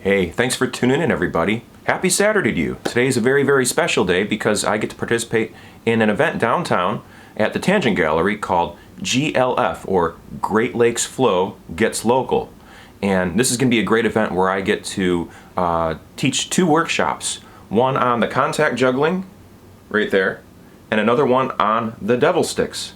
Hey, thanks for tuning in, everybody. Happy Saturday to you. Today is a very, very special day because I get to participate in an event downtown at the Tangent Gallery called GLF, or Great Lakes Flow Gets Local. And this is going to be a great event where I get to teach two workshops. One on the contact juggling, right there, and another one on the devil sticks,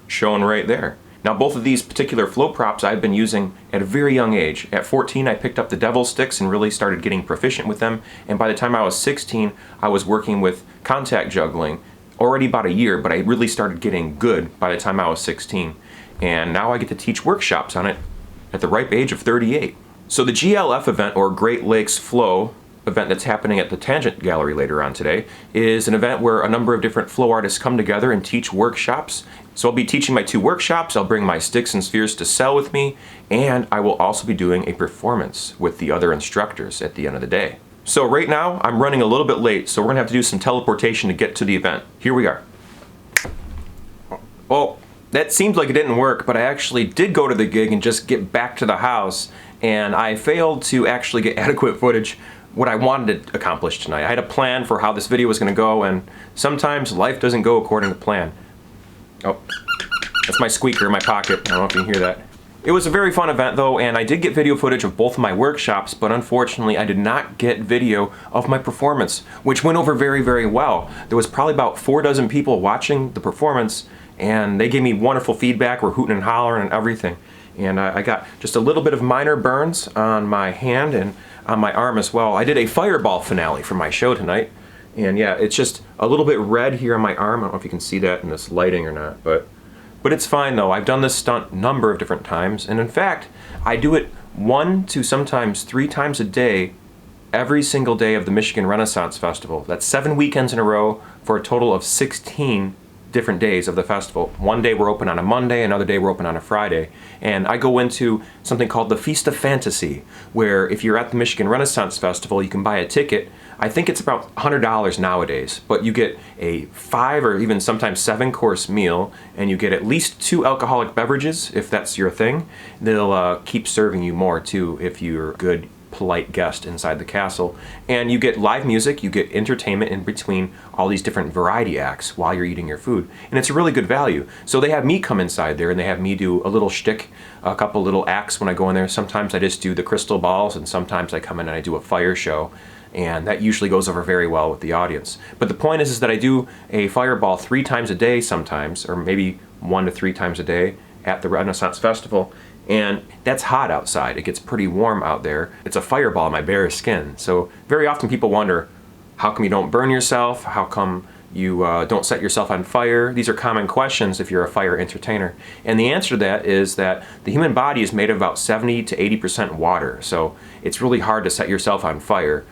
shown right there. Now, both of these particular flow props I've been using at a very young age. At 14, I picked up the devil sticks and really started getting proficient with them. And by the time I was 16, I was working with contact juggling, already about a year, but I really started getting good by the time I was 16. And now I get to teach workshops on it at the ripe age of 38. So the GLF event, or Great Lakes Flow event, that's happening at the Tangent Gallery later on today, is an event where a number of different flow artists come together and teach workshops. So I'll be teaching my two workshops, I'll bring my sticks and spheres to sell with me, and I will also be doing a performance with the other instructors at the end of the day. So right now, I'm running a little bit late, so we're gonna have to do some teleportation to get to the event. Here we are. Well, that seems like it didn't work, but I actually did go to the gig and just get back to the house, and I failed to actually get adequate footage what I wanted to accomplish tonight. I had a plan for how this video was gonna go, and sometimes life doesn't go according to plan. Oh, that's my squeaker in my pocket. I don't know if you can hear that. It was a very fun event though, and I did get video footage of both of my workshops, but unfortunately I did not get video of my performance, which went over very, very well. There was probably about 4 dozen people watching the performance, and they gave me wonderful feedback, were hooting and hollering and everything. And I got just a little bit of minor burns on my hand and on my arm as well. I did a fireball finale for my show tonight. And yeah, it's just a little bit red here on my arm. I don't know if you can see that in this lighting or not, but it's fine though. I've done this stunt a number of different times. And in fact, I do it 1 to sometimes 3 times a day, every single day of the Michigan Renaissance Festival. That's 7 weekends in a row for a total of 16 different days of the festival. One day we're open on a Monday, another day we're open on a Friday. And I go into something called the Feast of Fantasy, where if you're at the Michigan Renaissance Festival, you can buy a ticket. I think it's about $100 nowadays, but you get a 5 or even sometimes 7-course meal, and you get at least 2 alcoholic beverages, if that's your thing. They'll keep serving you more too if you're a good, polite guest inside the castle. And you get live music, you get entertainment in between all these different variety acts while you're eating your food. And it's a really good value. So they have me come inside there and they have me do a little shtick, a couple little acts when I go in there. Sometimes I just do the crystal balls, and sometimes I come in and I do a fire show. And that usually goes over very well with the audience. But the point is that I do a fireball 3 times a day sometimes, or maybe 1 to 3 times a day at the Renaissance Festival. And that's hot outside. It gets pretty warm out there. It's a fireball on my bare skin. So very often people wonder, how come you don't burn yourself? How come you don't set yourself on fire? These are common questions if you're a fire entertainer. And the answer to that is that the human body is made of about 70 to 80% water. So it's really hard to set yourself on fire.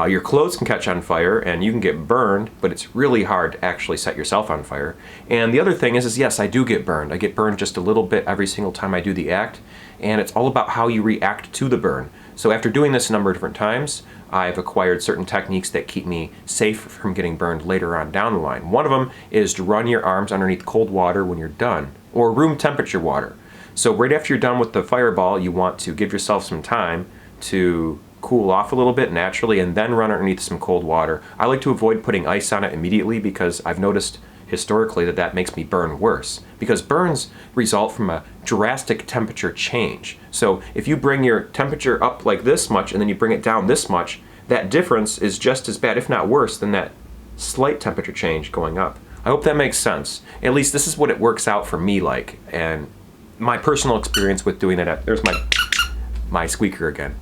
Your clothes can catch on fire and you can get burned, but it's really hard to actually set yourself on fire. And the other thing is yes, I do get burned. I get burned just a little bit every single time I do the act, and it's all about how you react to the burn. So after doing this a number of different times, I've acquired certain techniques that keep me safe from getting burned later on down the line. One of them is to run your arms underneath cold water when you're done, or room temperature water. So right after you're done with the fireball, you want to give yourself some time to cool off a little bit naturally and then run underneath some cold water. I like to avoid putting ice on it immediately because I've noticed historically that makes me burn worse, because burns result from a drastic temperature change. So if you bring your temperature up like this much and then you bring it down this much, that difference is just as bad, if not worse, than that slight temperature change going up. I hope that makes sense. At least this is what it works out for me like, and my personal experience with doing that. There's my squeaker again.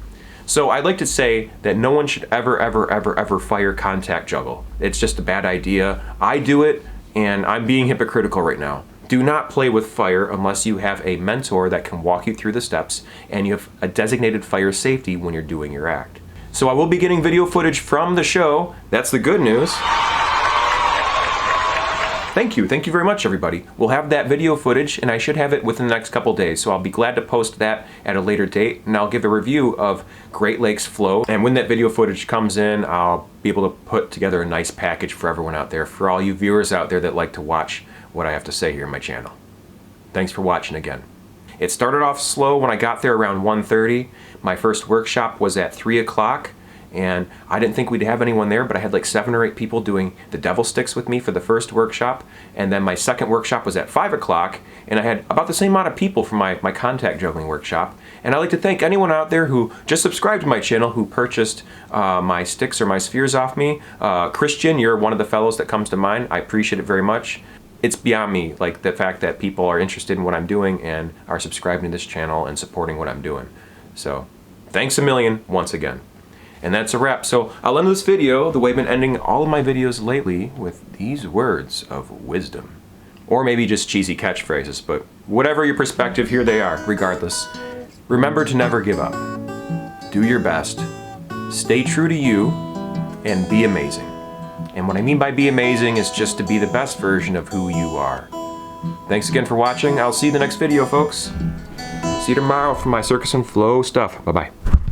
So I'd like to say that no one should ever fire contact juggle. It's just a bad idea. I do it, and I'm being hypocritical right now. Do not play with fire unless you have a mentor that can walk you through the steps and you have a designated fire safety when you're doing your act. So I will be getting video footage from the show. That's the good news. Thank you very much, everybody. We'll have that video footage, and I should have it within the next couple days, so I'll be glad to post that at a later date, and I'll give a review of Great Lakes Flow. And when that video footage comes in, I'll be able to put together a nice package for everyone out there, for all you viewers out there that like to watch what I have to say here on my channel. Thanks for watching again. It started off slow when I got there around 1:30. My first workshop was at 3 o'clock, and I didn't think we'd have anyone there, but I had like 7 or 8 people doing the devil sticks with me for the first workshop. And then my second workshop was at 5 o'clock, and I had about the same amount of people for my contact juggling workshop. And I'd like to thank anyone out there who just subscribed to my channel, who purchased my sticks or my spheres off me. Christian, you're one of the fellows that comes to mind. I appreciate it very much. It's beyond me, like the fact that people are interested in what I'm doing and are subscribing to this channel and supporting what I'm doing. So thanks a million once again. And that's a wrap. So I'll end this video the way I've been ending all of my videos lately, with these words of wisdom. Or maybe just cheesy catchphrases, but whatever your perspective, here they are, regardless. Remember to never give up. Do your best. Stay true to you, and be amazing. And what I mean by be amazing is just to be the best version of who you are. Thanks again for watching. I'll see you in the next video, folks. See you tomorrow for my circus and flow stuff. Bye-bye.